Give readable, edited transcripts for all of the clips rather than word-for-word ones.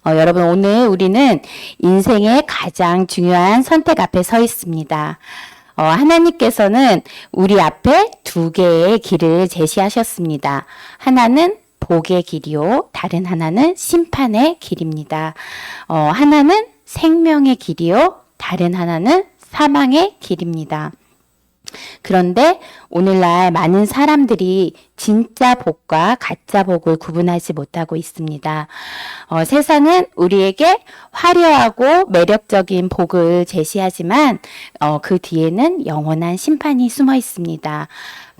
여러분, 오늘 우리는 인생의 가장 중요한 선택 앞에 서 있습니다. 하나님께서는 우리 앞에 두 개의 길을 제시하셨습니다. 하나는 복의 길이요, 다른 하나는 심판의 길입니다. 하나는 생명의 길이요, 다른 하나는 사망의 길입니다. 그런데 오늘날 많은 사람들이 진짜 복과 가짜 복을 구분하지 못하고 있습니다. 세상은 우리에게 화려하고 매력적인 복을 제시하지만 그 뒤에는 영원한 심판이 숨어 있습니다.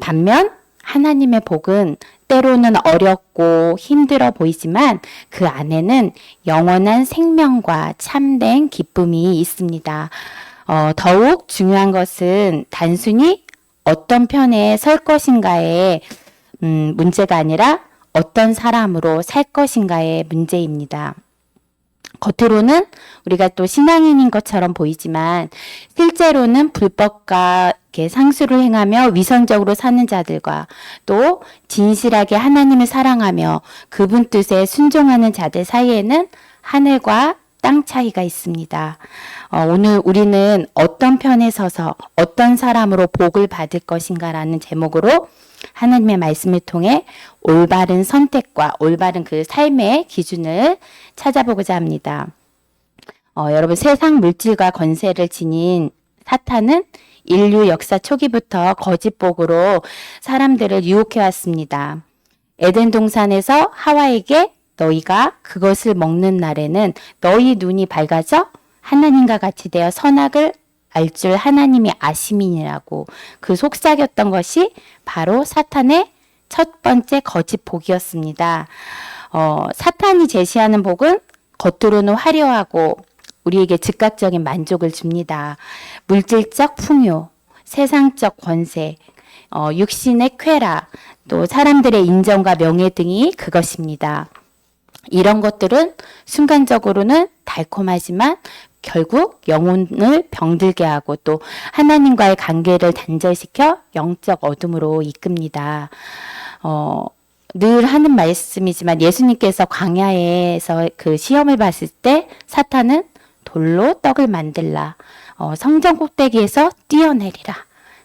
반면 하나님의 복은 때로는 어렵고 힘들어 보이지만 그 안에는 영원한 생명과 참된 기쁨이 있습니다. 더욱 중요한 것은 단순히 어떤 편에 설 것인가의 문제가 아니라 어떤 사람으로 살 것인가의 문제입니다. 겉으로는 우리가 또 신앙인인 것처럼 보이지만 실제로는 불법과 상수를 행하며 위선적으로 사는 자들과 또 진실하게 하나님을 사랑하며 그분 뜻에 순종하는 자들 사이에는 하늘과 땅 차이가 있습니다. 오늘 우리는 어떤 편에 서서 어떤 사람으로 복을 받을 것인가라는 제목으로 하나님의 말씀을 통해 올바른 선택과 올바른 그 삶의 기준을 찾아보고자 합니다. 여러분, 세상 물질과 권세를 지닌 사탄은 인류 역사 초기부터 거짓 복으로 사람들을 유혹해 왔습니다. 에덴 동산에서 하와에게 너희가 그것을 먹는 날에는 너희 눈이 밝아져 하나님과 같이 되어 선악을 알 줄 하나님이 아심이니라고 그 속삭였던 것이 바로 사탄의 첫 번째 거짓 복이었습니다. 사탄이 제시하는 복은 겉으로는 화려하고 우리에게 즉각적인 만족을 줍니다. 물질적 풍요, 세상적 권세, 육신의 쾌락, 또 사람들의 인정과 명예 등이 그것입니다. 이런 것들은 순간적으로는 달콤하지만 결국 영혼을 병들게 하고 또 하나님과의 관계를 단절시켜 영적 어둠으로 이끕니다. 늘 하는 말씀이지만 예수님께서 광야에서 그 시험을 봤을 때 사탄은 돌로 떡을 만들라, 성전 꼭대기에서 뛰어내리라,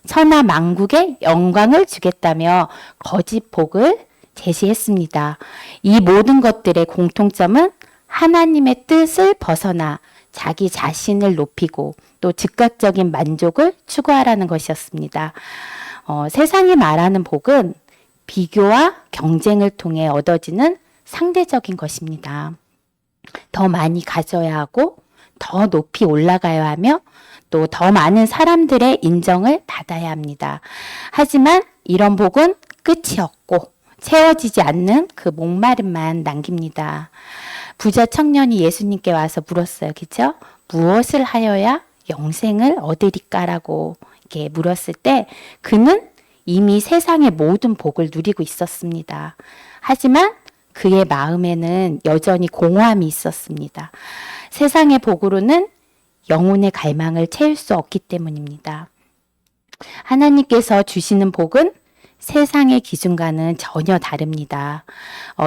천하 만국에 영광을 주겠다며 거짓 복을 제시했습니다. 이 모든 것들의 공통점은 하나님의 뜻을 벗어나 자기 자신을 높이고 또 즉각적인 만족을 추구하라는 것이었습니다. 세상이 말하는 복은 비교와 경쟁을 통해 얻어지는 상대적인 것입니다. 더 많이 가져야 하고 더 높이 올라가야 하며 또 더 많은 사람들의 인정을 받아야 합니다. 하지만 이런 복은 끝이 없고 채워지지 않는 그 목마름만 남깁니다. 부자 청년이 예수님께 와서 물었어요. 그죠? 무엇을 하여야 영생을 얻으리까라고 이렇게 물었을 때 그는 이미 세상의 모든 복을 누리고 있었습니다. 하지만 그의 마음에는 여전히 공허함이 있었습니다. 세상의 복으로는 영혼의 갈망을 채울 수 없기 때문입니다. 하나님께서 주시는 복은 세상의 기준과는 전혀 다릅니다.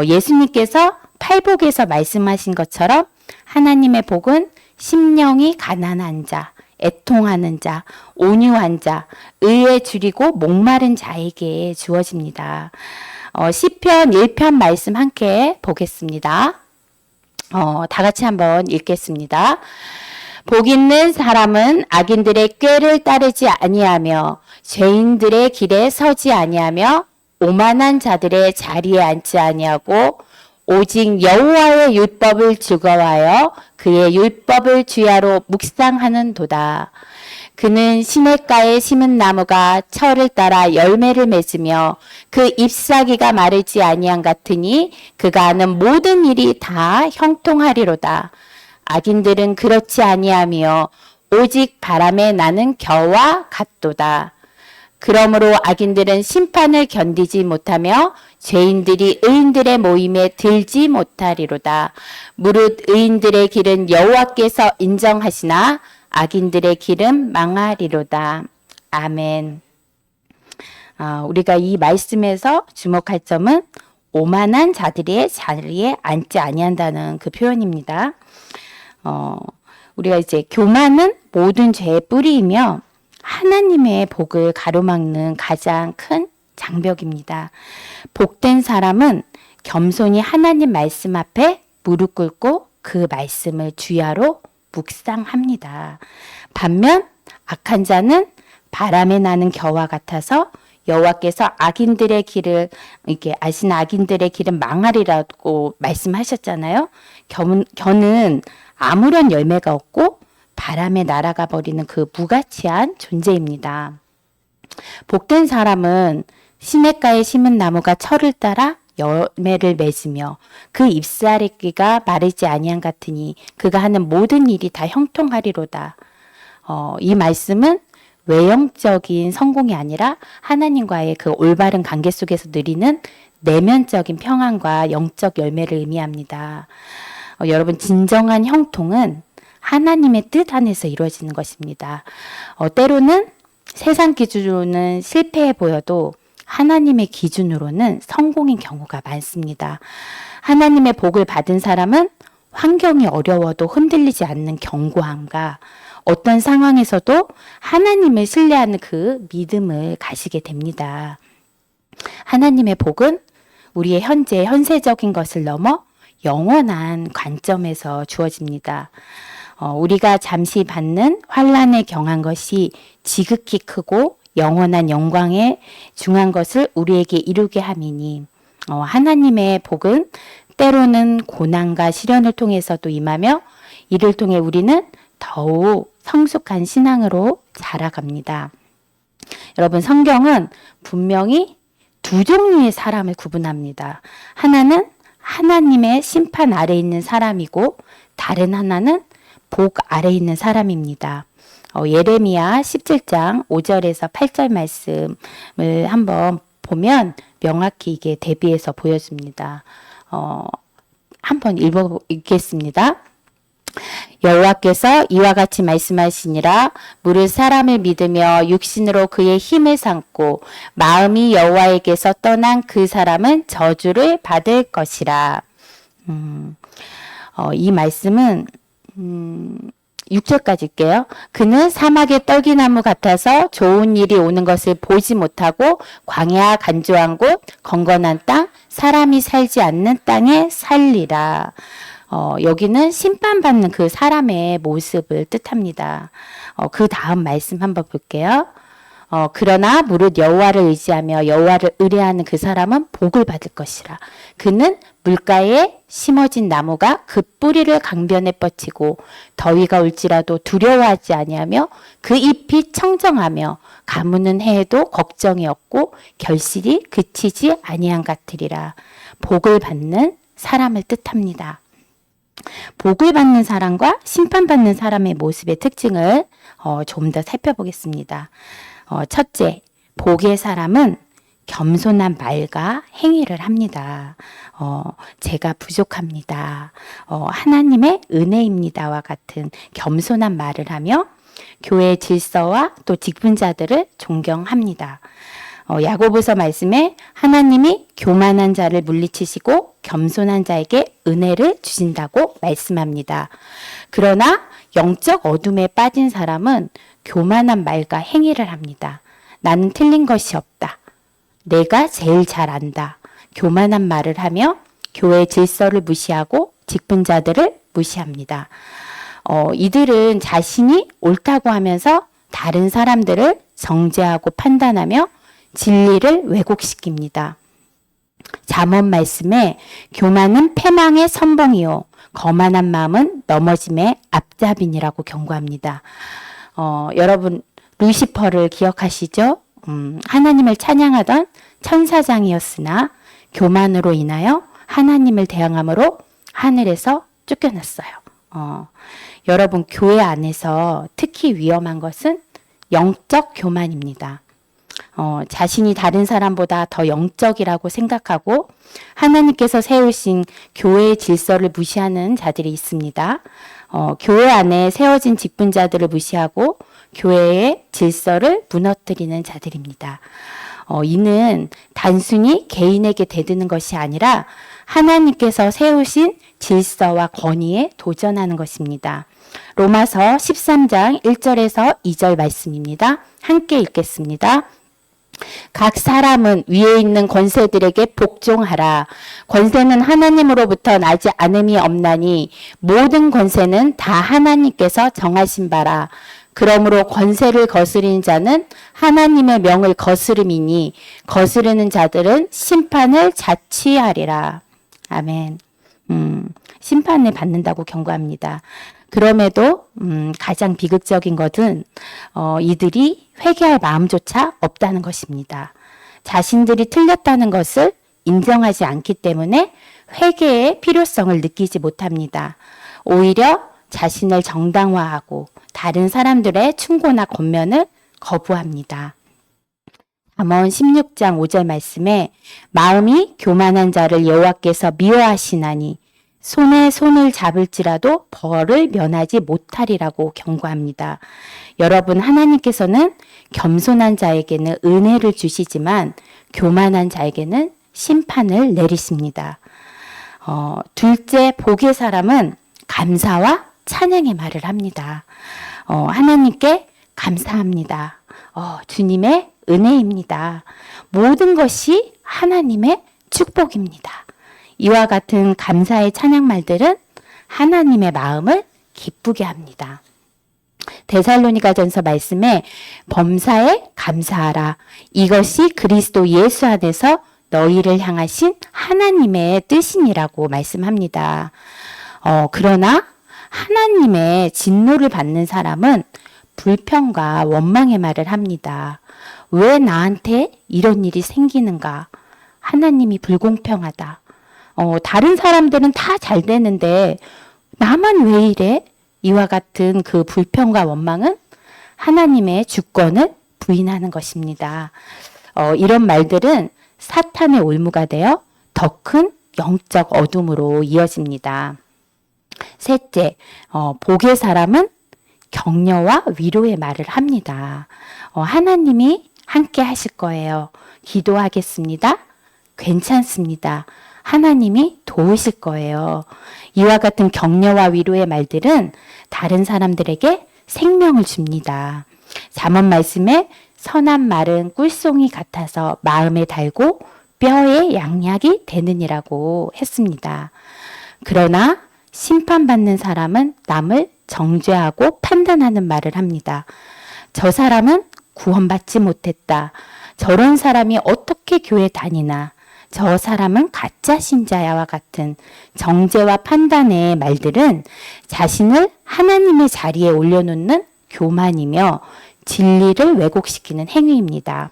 예수님께서 팔복에서 말씀하신 것처럼 하나님의 복은 심령이 가난한 자, 애통하는 자, 온유한 자, 의에 줄이고 목마른 자에게 주어집니다. 시편 1편 말씀 함께 보겠습니다. 다 같이 한번 읽겠습니다. 복 있는 사람은 악인들의 꾀를 따르지 아니하며 죄인들의 길에 서지 아니하며 오만한 자들의 자리에 앉지 아니하고 오직 여호와의 율법을 즐거워하여 그의 율법을 주야로 묵상하는도다. 그는 시냇가에 심은 나무가 철을 따라 열매를 맺으며 그 잎사귀가 마르지 아니한 같으니 그가 하는 모든 일이 다 형통하리로다. 악인들은 그렇지 아니하며 오직 바람에 나는 겨와 같도다. 그러므로 악인들은 심판을 견디지 못하며 죄인들이 의인들의 모임에 들지 못하리로다. 무릇 의인들의 길은 여호와께서 인정하시나 악인들의 길은 망하리로다. 아멘. 우리가 이 말씀에서 주목할 점은 오만한 자들의 자리에 앉지 아니한다는 그 표현입니다. 우리가 이제 교만은 모든 죄의 뿌리이며 하나님의 복을 가로막는 가장 큰 장벽입니다. 복된 사람은 겸손히 하나님 말씀 앞에 무릎 꿇고 그 말씀을 주야로 묵상합니다. 반면 악한 자는 바람에 나는 겨와 같아서 여호와께서 악인들의 길을 이렇게 아시는 악인들의 길은 망하리라고 말씀하셨잖아요. 겨는 아무런 열매가 없고 바람에 날아가 버리는 그 무가치한 존재입니다. 복된 사람은 시냇가에 심은 나무가 철을 따라 열매를 맺으며 그 잎사귀가 마르지 아니한 같으니 그가 하는 모든 일이 다 형통하리로다. 이 말씀은 외형적인 성공이 아니라 하나님과의 그 올바른 관계 속에서 누리는 내면적인 평안과 영적 열매를 의미합니다. 여러분, 진정한 형통은 하나님의 뜻 안에서 이루어지는 것입니다. 때로는 세상 기준으로는 실패해 보여도 하나님의 기준으로는 성공인 경우가 많습니다. 하나님의 복을 받은 사람은 환경이 어려워도 흔들리지 않는 견고함과 어떤 상황에서도 하나님을 신뢰하는 그 믿음을 가지게 됩니다. 하나님의 복은 우리의 현세적인 것을 넘어 영원한 관점에서 주어집니다. 우리가 잠시 받는 환난에 경한 것이 지극히 크고 영원한 영광에 중한 것을 우리에게 이루게 함이니 하나님의 복은 때로는 고난과 시련을 통해서도 임하며 이를 통해 우리는 더욱 성숙한 신앙으로 자라갑니다. 여러분, 성경은 분명히 두 종류의 사람을 구분합니다. 하나는 하나님의 심판 아래 있는 사람이고 다른 하나는 복 아래 있는 사람입니다. 예레미야 17장 5절에서 8절 말씀을 한번 보면 명확히 이게 대비해서 보여줍니다. 한번 읽겠습니다. 여호와께서 이와 같이 말씀하시니라. 무릇 사람을 믿으며 육신으로 그의 힘을 삼고 마음이 여호와에게서 떠난 그 사람은 저주를 받을 것이라. 이 말씀은 6절까지 읽게요. 그는 사막의 떨기나무 같아서 좋은 일이 오는 것을 보지 못하고 광야 간조한 곳 건건한 땅 사람이 살지 않는 땅에 살리라. 여기는 심판받는 그 사람의 모습을 뜻합니다. 그 다음 말씀 한번 볼게요. 그러나 무릇 여호와를 의지하며 여호와를 의뢰하는 그 사람은 복을 받을 것이라. 그는 물가에 심어진 나무가 그 뿌리를 강변에 뻗치고 더위가 올지라도 두려워하지 아니하며 그 잎이 청정하며 가무는 해에도 걱정이 없고 결실이 그치지 아니한 같으리라. 복을 받는 사람을 뜻합니다. 복을 받는 사람과 심판받는 사람의 모습의 특징을 좀 더 살펴보겠습니다. 첫째, 복의 사람은 겸손한 말과 행위를 합니다. 제가 부족합니다. 하나님의 은혜입니다와 같은 겸손한 말을 하며 교회의 질서와 또 직분자들을 존경합니다. 야고보서 말씀에 하나님이 교만한 자를 물리치시고 겸손한 자에게 은혜를 주신다고 말씀합니다. 그러나 영적 어둠에 빠진 사람은 교만한 말과 행위를 합니다. 나는 틀린 것이 없다. 내가 제일 잘 안다. 교만한 말을 하며 교회의 질서를 무시하고 직분자들을 무시합니다. 이들은 자신이 옳다고 하면서 다른 사람들을 정죄하고 판단하며 진리를 왜곡시킵니다. 잠언 말씀에 교만은 패망의 선봉이요 거만한 마음은 넘어짐의 앞잡인이라고 경고합니다. 여러분 루시퍼를 기억하시죠? 하나님을 찬양하던 천사장이었으나 교만으로 인하여 하나님을 대항함으로 하늘에서 쫓겨났어요. 여러분 교회 안에서 특히 위험한 것은 영적 교만입니다. 자신이 다른 사람보다 더 영적이라고 생각하고 하나님께서 세우신 교회의 질서를 무시하는 자들이 있습니다. 교회 안에 세워진 직분자들을 무시하고 교회의 질서를 무너뜨리는 자들입니다. 이는 단순히 개인에게 대드는 것이 아니라 하나님께서 세우신 질서와 권위에 도전하는 것입니다. 로마서 13장 1절에서 2절 말씀입니다. 함께 읽겠습니다. 각 사람은 위에 있는 권세들에게 복종하라. 권세는 하나님으로부터 나지 않음이 없나니 모든 권세는 다 하나님께서 정하신 바라. 그러므로 권세를 거스리는 자는 하나님의 명을 거스름이니 거스르는 자들은 심판을 자취하리라. 아멘. 심판을 받는다고 경고합니다. 그럼에도 가장 비극적인 것은 이들이 회개할 마음조차 없다는 것입니다. 자신들이 틀렸다는 것을 인정하지 않기 때문에 회개의 필요성을 느끼지 못합니다. 오히려 자신을 정당화하고 다른 사람들의 충고나 권면을 거부합니다. 잠언 16장 5절 말씀에 마음이 교만한 자를 여호와께서 미워하시나니 손에 손을 잡을지라도 벌을 면하지 못하리라고 경고합니다. 여러분, 하나님께서는 겸손한 자에게는 은혜를 주시지만 교만한 자에게는 심판을 내리십니다. 둘째, 복의 사람은 감사와 찬양의 말을 합니다. 하나님께 감사합니다. 주님의 은혜입니다. 모든 것이 하나님의 축복입니다. 이와 같은 감사의 찬양 말들은 하나님의 마음을 기쁘게 합니다. 데살로니가전서 말씀에 범사에 감사하라. 이것이 그리스도 예수 안에서 너희를 향하신 하나님의 뜻이니라고 말씀합니다. 그러나 하나님의 진노를 받는 사람은 불평과 원망의 말을 합니다. 왜 나한테 이런 일이 생기는가? 하나님이 불공평하다. 다른 사람들은 다 잘 되는데 나만 왜 이래? 이와 같은 그 불평과 원망은 하나님의 주권을 부인하는 것입니다. 이런 말들은 사탄의 올무가 되어 더 큰 영적 어둠으로 이어집니다. 셋째, 복의 사람은 격려와 위로의 말을 합니다. 하나님이 함께 하실 거예요. 기도하겠습니다. 괜찮습니다. 하나님이 도우실 거예요. 이와 같은 격려와 위로의 말들은 다른 사람들에게 생명을 줍니다. 잠언 말씀에 선한 말은 꿀송이 같아서 마음에 달고 뼈에 양약이 되느니라고 했습니다. 그러나 심판받는 사람은 남을 정죄하고 판단하는 말을 합니다. 저 사람은 구원받지 못했다. 저런 사람이 어떻게 교회 다니나. 저 사람은 가짜 신자야와 같은 정죄와 판단의 말들은 자신을 하나님의 자리에 올려놓는 교만이며 진리를 왜곡시키는 행위입니다.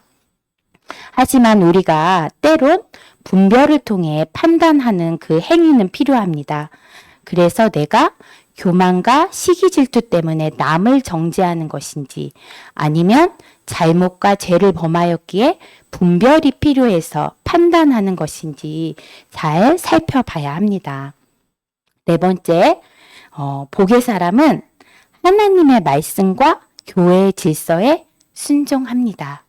하지만 우리가 때론 분별을 통해 판단하는 그 행위는 필요합니다. 그래서 내가 교만과 시기 질투 때문에 남을 정죄하는 것인지 아니면 잘못과 죄를 범하였기에 분별이 필요해서 판단하는 것인지 잘 살펴봐야 합니다. 네 번째, 복의 사람은 하나님의 말씀과 교회의 질서에 순종합니다.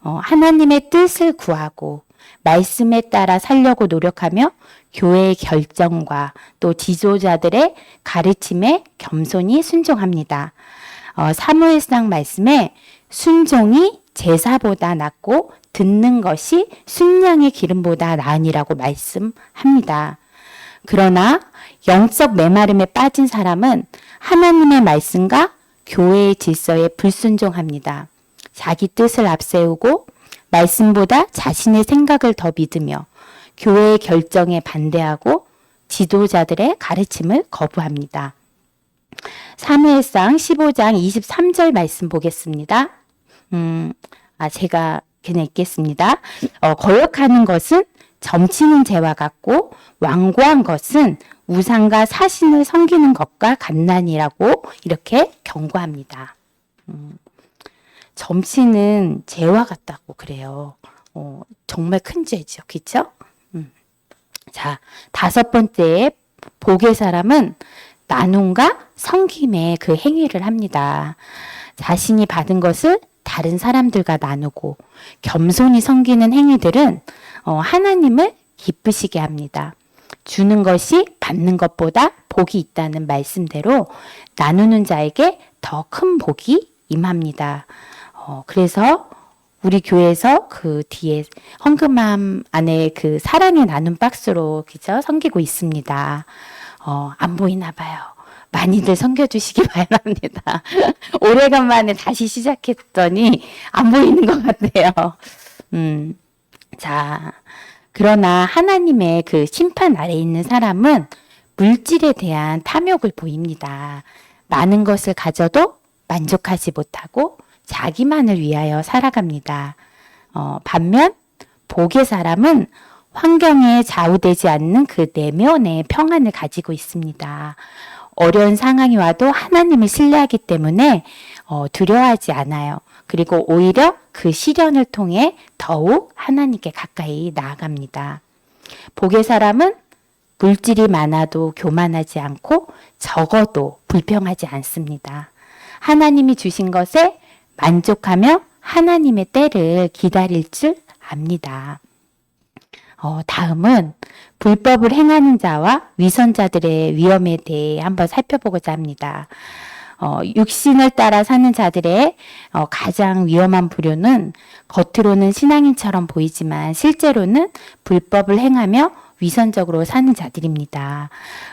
하나님의 뜻을 구하고 말씀에 따라 살려고 노력하며 교회의 결정과 또 지도자들의 가르침에 겸손히 순종합니다. 사무엘상 말씀에 순종이 제사보다 낫고 듣는 것이 순양의 기름보다 나으니라고 말씀합니다. 그러나 영적 메마름에 빠진 사람은 하나님의 말씀과 교회의 질서에 불순종합니다. 자기 뜻을 앞세우고 말씀보다 자신의 생각을 더 믿으며 교회의 결정에 반대하고 지도자들의 가르침을 거부합니다. 사무엘상 15장 23절 말씀 보겠습니다. 제가 그냥 읽겠습니다. 거역하는 것은 점치는 죄와 같고 완고한 것은 우상과 사신을 섬기는 것과 같나니라고 이렇게 경고합니다. 점치는 죄와 같다고 그래요. 정말 큰 죄죠. 그렇죠? 자, 다섯 번째 복의 사람은 나눔과 섬김의 그 행위를 합니다. 자신이 받은 것을 다른 사람들과 나누고 겸손히 섬기는 행위들은 하나님을 기쁘시게 합니다. 주는 것이 받는 것보다 복이 있다는 말씀대로 나누는 자에게 더 큰 복이 임합니다. 그래서 우리 교회에서 그 뒤에 헌금함 안에 그 사랑의 나눔 박스로 그죠? 섬기고 있습니다. 안 보이나 봐요. 많이들 섬겨주시기 바랍니다. 오래간만에 다시 시작했더니 안 보이는 것 같아요. 자, 그러나 하나님의 그 심판 아래에 있는 사람은 물질에 대한 탐욕을 보입니다. 많은 것을 가져도 만족하지 못하고 자기만을 위하여 살아갑니다. 반면 복의 사람은 환경에 좌우되지 않는 그 내면의 평안을 가지고 있습니다. 어려운 상황이 와도 하나님을 신뢰하기 때문에 두려워하지 않아요. 그리고 오히려 그 시련을 통해 더욱 하나님께 가까이 나아갑니다. 복의 사람은 물질이 많아도 교만하지 않고 적어도 불평하지 않습니다. 하나님이 주신 것에 만족하며 하나님의 때를 기다릴 줄 압니다. 다음은 불법을 행하는 자와 위선자들의 위험에 대해 한번 살펴보고자 합니다. 육신을 따라 사는 자들의 가장 위험한 부류는 겉으로는 신앙인처럼 보이지만 실제로는 불법을 행하며 위선적으로 사는 자들입니다.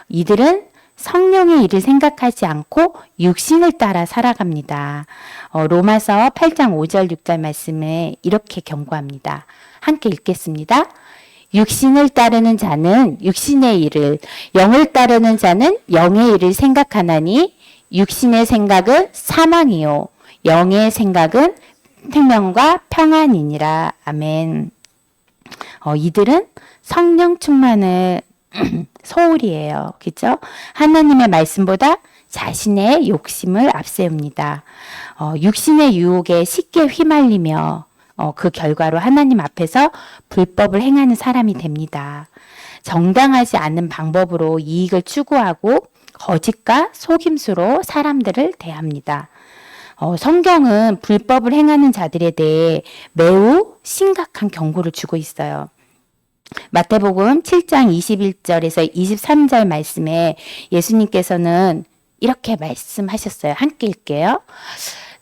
이들은 성령의 일을 생각하지 않고 육신을 따라 살아갑니다. 로마서 8장 5절 6절 말씀에 이렇게 경고합니다. 함께 읽겠습니다. 육신을 따르는 자는 육신의 일을, 영을 따르는 자는 영의 일을 생각하나니 육신의 생각은 사망이요 영의 생각은 생명과 평안이니라. 아멘. 이들은 성령 충만을 소홀이에요. 그죠? 하나님의 말씀보다 자신의 욕심을 앞세웁니다. 육신의 유혹에 쉽게 휘말리며 그 결과로 하나님 앞에서 불법을 행하는 사람이 됩니다. 정당하지 않은 방법으로 이익을 추구하고 거짓과 속임수로 사람들을 대합니다. 성경은 불법을 행하는 자들에 대해 매우 심각한 경고를 주고 있어요. 마태복음 7장 21절에서 23절 말씀에 예수님께서는 이렇게 말씀하셨어요. 함께 읽게요.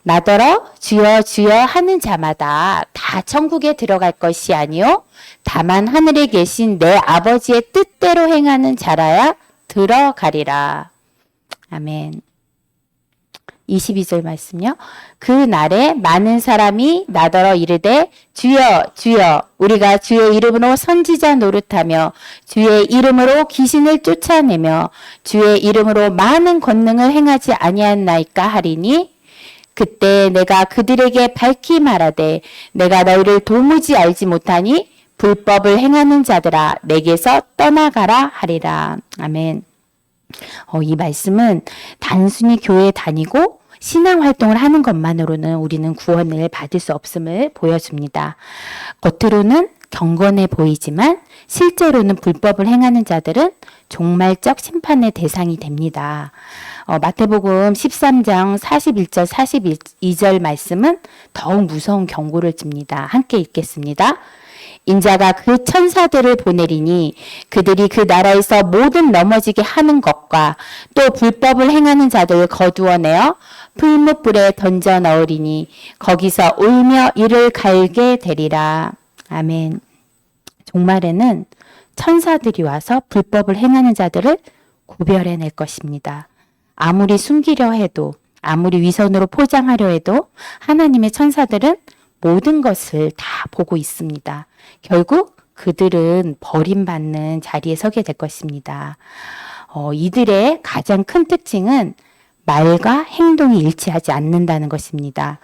나더러 주여 주여 하는 자마다 다 천국에 들어갈 것이 아니요 다만 하늘에 계신 내 아버지의 뜻대로 행하는 자라야 들어가리라. 아멘. 22절 말씀요. 그 날에 많은 사람이 나더러 이르되 주여 주여 우리가 주의 이름으로 선지자 노릇하며 주의 이름으로 귀신을 쫓아내며 주의 이름으로 많은 권능을 행하지 아니하나이까 하리니 그때 내가 그들에게 밝히 말하되 내가 너희를 도무지 알지 못하니 불법을 행하는 자들아 내게서 떠나가라 하리라. 아멘. 이 말씀은 단순히 교회에 다니고 신앙 활동을 하는 것만으로는 우리는 구원을 받을 수 없음을 보여줍니다. 겉으로는 경건해 보이지만 실제로는 불법을 행하는 자들은 종말적 심판의 대상이 됩니다. 마태복음 13장 41절 42절 말씀은 더욱 무서운 경고를 줍니다. 함께 읽겠습니다. 인자가 그 천사들을 보내리니 그들이 그 나라에서 모든 넘어지게 하는 것과 또 불법을 행하는 자들을 거두어내어 풀무불에 던져 넣으리니 거기서 울며 이를 갈게 되리라. 아멘. 종말에는 천사들이 와서 불법을 행하는 자들을 구별해낼 것입니다. 아무리 숨기려 해도 아무리 위선으로 포장하려 해도 하나님의 천사들은 모든 것을 다 보고 있습니다. 결국 그들은 버림받는 자리에 서게 될 것입니다. 이들의 가장 큰 특징은 말과 행동이 일치하지 않는다는 것입니다.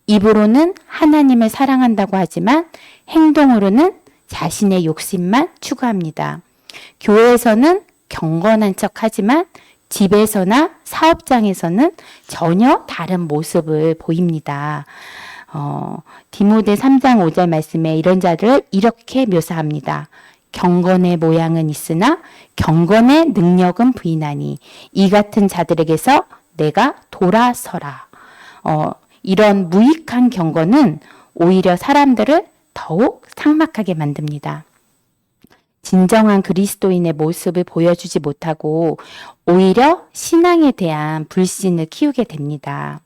입으로는 하나님을 사랑한다고 하지만 행동으로는 자신의 욕심만 추구합니다. 교회에서는 경건한 척 하지만 집에서나 사업장에서는 전혀 다른 모습을 보입니다. 디모데 3장 5절 말씀에 이런 자들을 이렇게 묘사합니다. 경건의 모양은 있으나 경건의 능력은 부인하니 이 같은 자들에게서 내가 돌아서라. 이런 무익한 경건은 오히려 사람들을 더욱 삭막하게 만듭니다. 진정한 그리스도인의 모습을 보여주지 못하고 오히려 신앙에 대한 불신을 키우게 됩니다.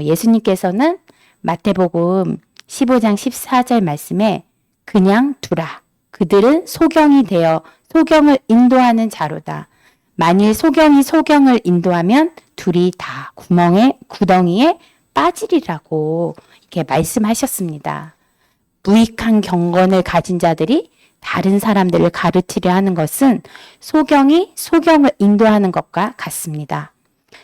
예수님께서는 마태복음 15장 14절 말씀에 그냥 두라. 그들은 소경이 되어 소경을 인도하는 자로다. 만일 소경이 소경을 인도하면 둘이 다 구덩이에 빠지리라고 이렇게 말씀하셨습니다. 무익한 경건을 가진 자들이 다른 사람들을 가르치려 하는 것은 소경이 소경을 인도하는 것과 같습니다.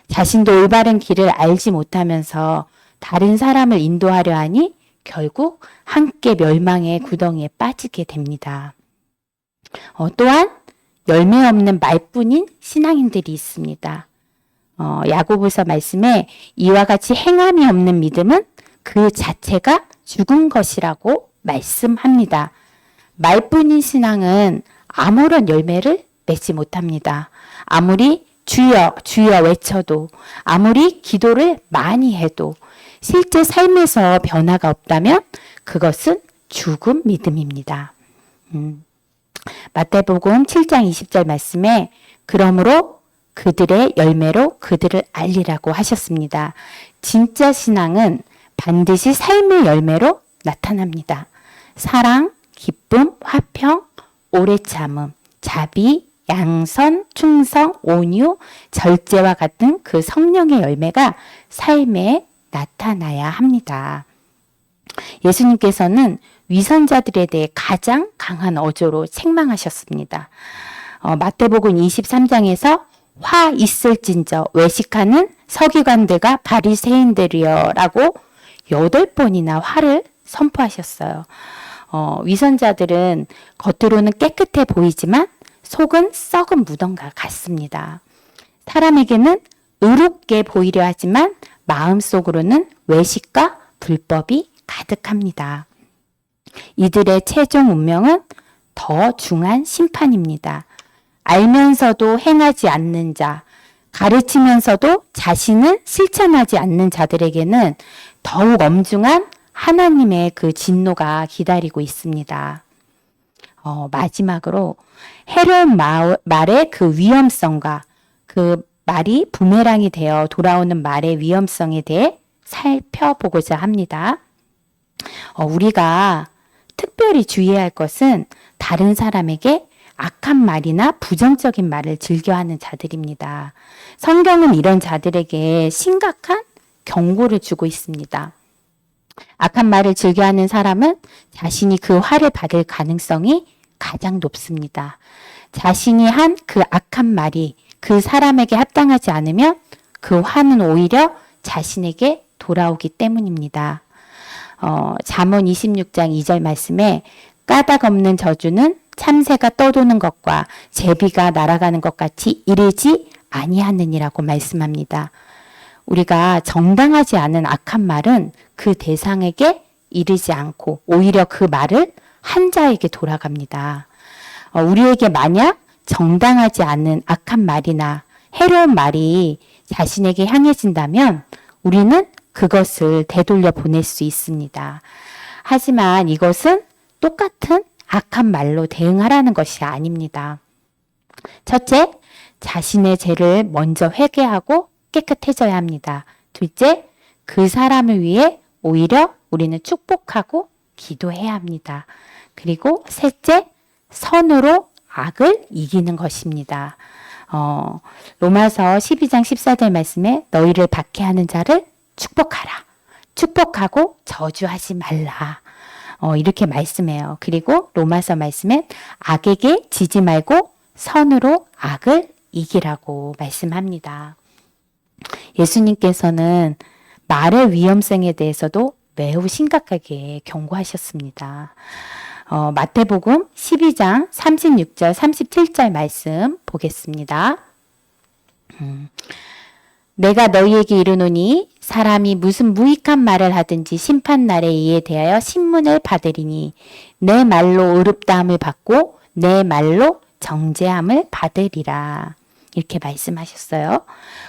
자신도 올바른 길을 알지 못하면서 다른 사람을 인도하려 하니 결국 함께 멸망의 구덩이에 빠지게 됩니다. 또한 열매 없는 말뿐인 신앙인들이 있습니다. 야고보서 말씀에 이와 같이 행함이 없는 믿음은 그 자체가 죽은 것이라고 말씀합니다. 말뿐인 신앙은 아무런 열매를 맺지 못합니다. 아무리 주여 주여 외쳐도, 아무리 기도를 많이 해도 실제 삶에서 변화가 없다면 그것은 죽은 믿음입니다. 마태복음 7장 20절 말씀에 그러므로 그들의 열매로 그들을 알리라고 하셨습니다. 진짜 신앙은 반드시 삶의 열매로 나타납니다. 사랑, 기쁨, 화평, 오래 참음, 자비, 양선, 충성, 온유, 절제와 같은 그 성령의 열매가 삶에 나타나야 합니다. 예수님께서는 위선자들에 대해 가장 강한 어조로 책망하셨습니다. 마태복음 23장에서 화 있을진저 외식하는 서기관들과 바리새인들이여 라고 8번이나 화를 선포하셨어요. 위선자들은 겉으로는 깨끗해 보이지만 속은 썩은 무덤과 같습니다. 사람에게는 의롭게 보이려 하지만 마음속으로는 외식과 불법이 가득합니다. 이들의 최종 운명은 더 중한 심판입니다. 알면서도 행하지 않는 자, 가르치면서도 자신은 실천하지 않는 자들에게는 더욱 엄중한 하나님의 그 진노가 기다리고 있습니다. 마지막으로 해로운 말의 그 위험성과 그 말이 부메랑이 되어 돌아오는 말의 위험성에 대해 살펴보고자 합니다. 우리가 특별히 주의해야 할 것은 다른 사람에게 악한 말이나 부정적인 말을 즐겨하는 자들입니다. 성경은 이런 자들에게 심각한 경고를 주고 있습니다. 악한 말을 즐겨하는 사람은 자신이 그 화를 받을 가능성이 가장 높습니다. 자신이 한 그 악한 말이 그 사람에게 합당하지 않으면 그 화는 오히려 자신에게 돌아오기 때문입니다. 잠언 26장 2절 말씀에 까닭 없는 저주는 참새가 떠도는 것과 제비가 날아가는 것 같이 이르지 아니하느니라고 말씀합니다. 우리가 정당하지 않은 악한 말은 그 대상에게 이르지 않고 오히려 그 말을 한 자에게 돌아갑니다. 우리에게 만약 정당하지 않은 악한 말이나 해로운 말이 자신에게 향해진다면 우리는 그것을 되돌려 보낼 수 있습니다. 하지만 이것은 똑같은 악한 말로 대응하라는 것이 아닙니다. 첫째, 자신의 죄를 먼저 회개하고 깨끗해져야 합니다. 둘째, 그 사람을 위해 오히려 우리는 축복하고 기도해야 합니다. 그리고 셋째, 선으로 악을 이기는 것입니다. 로마서 12장 14절 말씀에 너희를 박해하는 자를 축복하라. 축복하고 저주하지 말라. 이렇게 말씀해요. 그리고 로마서 말씀엔 악에게 지지 말고 선으로 악을 이기라고 말씀합니다. 예수님께서는 말의 위험성에 대해서도 매우 심각하게 경고하셨습니다. 마태복음 12장 36절 37절 말씀 보겠습니다. 내가 너희에게 이르노니 사람이 무슨 무익한 말을 하든지 심판날에 이에 대하여 신문을 받으리니 내 말로 의롭다함을 받고 내 말로 정죄함을 받으리라. 이렇게 말씀하셨어요.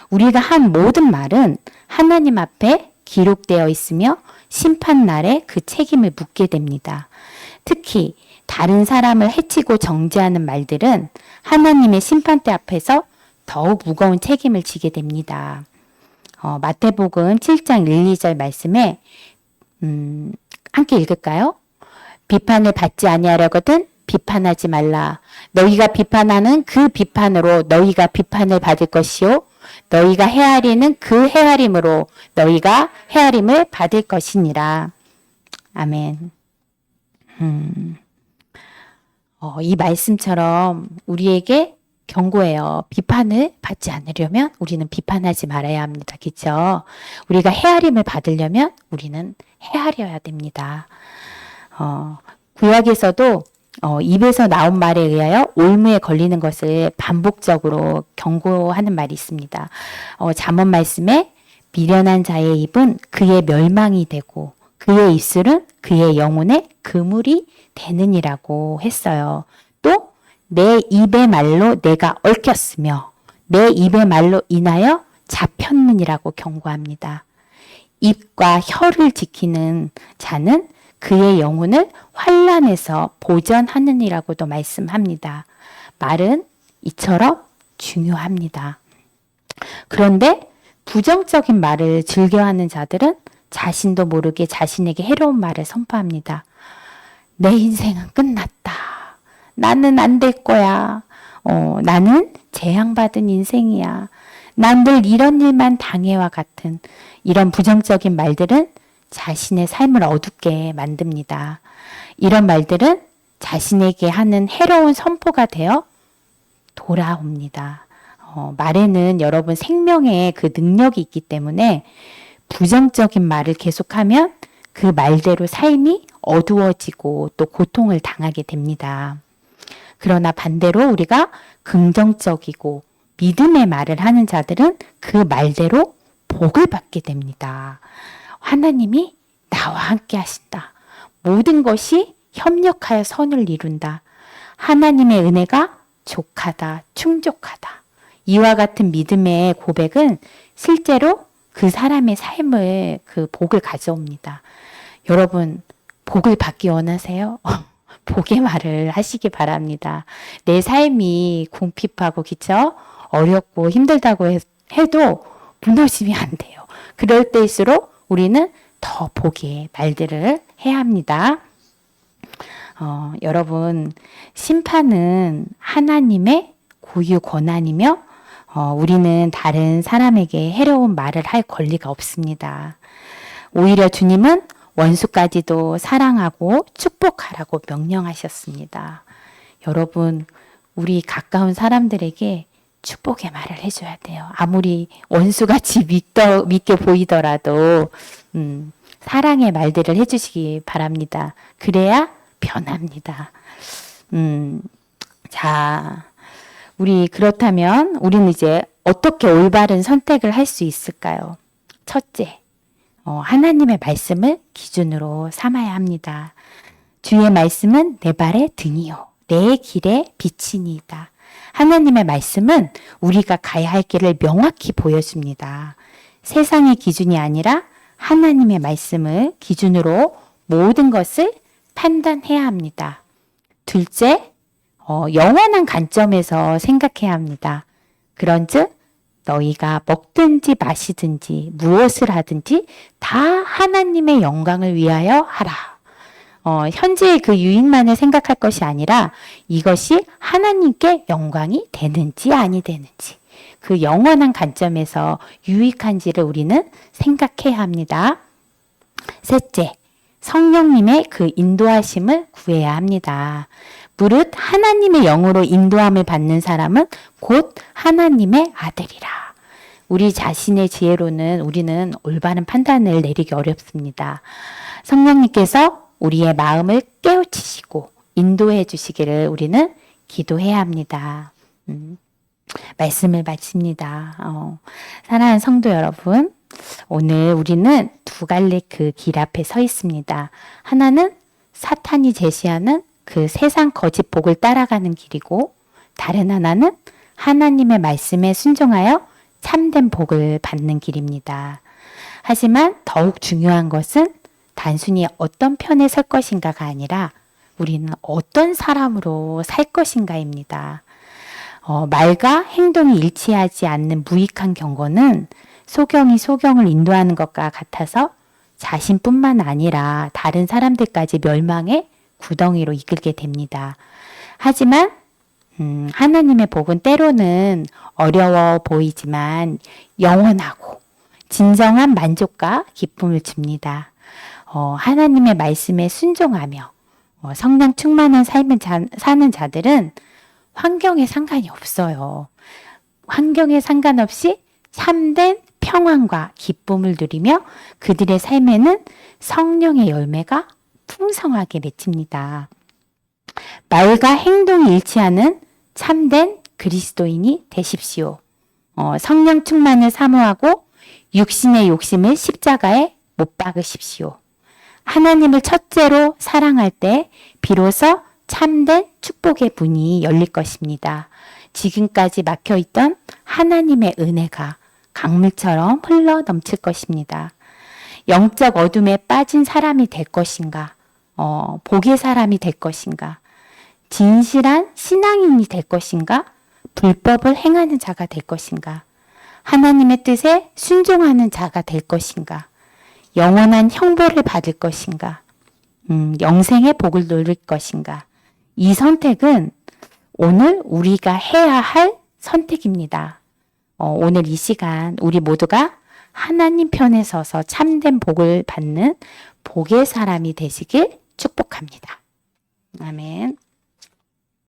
우리가 한 모든 말은 하나님 앞에 기록되어 있으며 심판 날에 그 책임을 묻게 됩니다. 특히 다른 사람을 해치고 정죄하는 말들은 하나님의 심판대 앞에서 더욱 무거운 책임을 지게 됩니다. 마태복음 7장 1, 2절 말씀에 함께 읽을까요? 비판을 받지 아니하려거든 비판하지 말라. 너희가 비판하는 그 비판으로 너희가 비판을 받을 것이요 너희가 헤아리는 그 헤아림으로 너희가 헤아림을 받을 것이니라. 아멘. 이 말씀처럼 우리에게 경고해요. 비판을 받지 않으려면 우리는 비판하지 말아야 합니다. 그렇죠? 우리가 헤아림을 받으려면 우리는 헤아려야 됩니다. 구약에서도 입에서 나온 말에 의하여 올무에 걸리는 것을 반복적으로 경고하는 말이 있습니다. 잠언 말씀에 미련한 자의 입은 그의 멸망이 되고 그의 입술은 그의 영혼의 그물이 되느니라고 했어요. 또 내 입의 말로 내가 얽혔으며 내 입의 말로 인하여 잡혔느니라고 경고합니다. 입과 혀를 지키는 자는 그의 영혼을 환난에서 보전하느니라고도 말씀합니다. 말은 이처럼 중요합니다. 그런데 부정적인 말을 즐겨하는 자들은 자신도 모르게 자신에게 해로운 말을 선포합니다. 내 인생은 끝났다. 나는 안 될 거야. 나는 재앙받은 인생이야. 난 늘 이런 일만 당해와 같은 이런 부정적인 말들은 자신의 삶을 어둡게 만듭니다. 이런 말들은 자신에게 하는 해로운 선포가 되어 돌아옵니다. 말에는 여러분 생명의 그 능력이 있기 때문에 부정적인 말을 계속하면 그 말대로 삶이 어두워지고 또 고통을 당하게 됩니다. 그러나 반대로 우리가 긍정적이고 믿음의 말을 하는 자들은 그 말대로 복을 받게 됩니다. 하나님이 나와 함께 하신다. 모든 것이 협력하여 선을 이룬다. 하나님의 은혜가 족하다, 충족하다. 이와 같은 믿음의 고백은 실제로 그 사람의 삶을 그 복을 가져옵니다. 여러분, 복을 받기 원하세요? 복의 말을 하시기 바랍니다. 내 삶이 궁핍하고 그쵸? 어렵고 힘들다고 해도 무너지면 안 돼요. 그럴 때일수록 우리는 더 복의 말들을 해야 합니다. 여러분, 심판은 하나님의 고유 권한이며 우리는 다른 사람에게 해로운 말을 할 권리가 없습니다. 오히려 주님은 원수까지도 사랑하고 축복하라고 명령하셨습니다. 여러분, 우리 가까운 사람들에게 축복의 말을 해줘야 돼요. 아무리 원수같이 믿게 보이더라도 사랑의 말들을 해주시기 바랍니다. 그래야 변합니다. 자, 그렇다면 우리는 이제 어떻게 올바른 선택을 할 수 있을까요? 첫째, 하나님의 말씀을 기준으로 삼아야 합니다. 주의 말씀은 내 발의 등이요 내 길의 빛이니이다. 하나님의 말씀은 우리가 가야 할 길을 명확히 보여줍니다. 세상의 기준이 아니라 하나님의 말씀을 기준으로 모든 것을 판단해야 합니다. 둘째, 영원한 관점에서 생각해야 합니다. 그런즉 너희가 먹든지 마시든지 무엇을 하든지 다 하나님의 영광을 위하여 하라. 현재의 그 유익만을 생각할 것이 아니라 이것이 하나님께 영광이 되는지 아니 되는지 그 영원한 관점에서 유익한지를 우리는 생각해야 합니다. 셋째, 성령님의 그 인도하심을 구해야 합니다. 무릇 하나님의 영으로 인도함을 받는 사람은 곧 하나님의 아들이라. 우리 자신의 지혜로는 우리는 올바른 판단을 내리기 어렵습니다. 성령님께서 우리의 마음을 깨우치시고 인도해 주시기를 우리는 기도해야 합니다. 말씀을 마칩니다. 사랑하는 성도 여러분, 오늘 우리는 두 갈래 그 길 앞에 서 있습니다. 하나는 사탄이 제시하는 그 세상 거짓 복을 따라가는 길이고 다른 하나는 하나님의 말씀에 순종하여 참된 복을 받는 길입니다. 하지만 더욱 중요한 것은 단순히 어떤 편에 설 것인가가 아니라 우리는 어떤 사람으로 살 것인가입니다. 말과 행동이 일치하지 않는 무익한 경고는 소경이 소경을 인도하는 것과 같아서 자신뿐만 아니라 다른 사람들까지 멸망의 구덩이로 이끌게 됩니다. 하지만 하나님의 복은 때로는 어려워 보이지만 영원하고 진정한 만족과 기쁨을 줍니다. 하나님의 말씀에 순종하며 성령 충만한 삶을 사는 자들은 환경에 상관이 없어요. 환경에 상관없이 참된 평안과 기쁨을 누리며 그들의 삶에는 성령의 열매가 풍성하게 맺힙니다. 말과 행동이 일치하는 참된 그리스도인이 되십시오. 성령 충만을 사모하고 육신의 욕심을 십자가에 못 박으십시오. 하나님을 첫째로 사랑할 때 비로소 참된 축복의 문이 열릴 것입니다. 지금까지 막혀있던 하나님의 은혜가 강물처럼 흘러 넘칠 것입니다. 영적 어둠에 빠진 사람이 될 것인가? 복의 사람이 될 것인가? 진실한 신앙인이 될 것인가? 불법을 행하는 자가 될 것인가? 하나님의 뜻에 순종하는 자가 될 것인가? 영원한 형벌을 받을 것인가? 영생의 복을 누릴 것인가? 이 선택은 오늘 우리가 해야 할 선택입니다. 오늘 이 시간 우리 모두가 하나님 편에 서서 참된 복을 받는 복의 사람이 되시길 축복합니다. 아멘.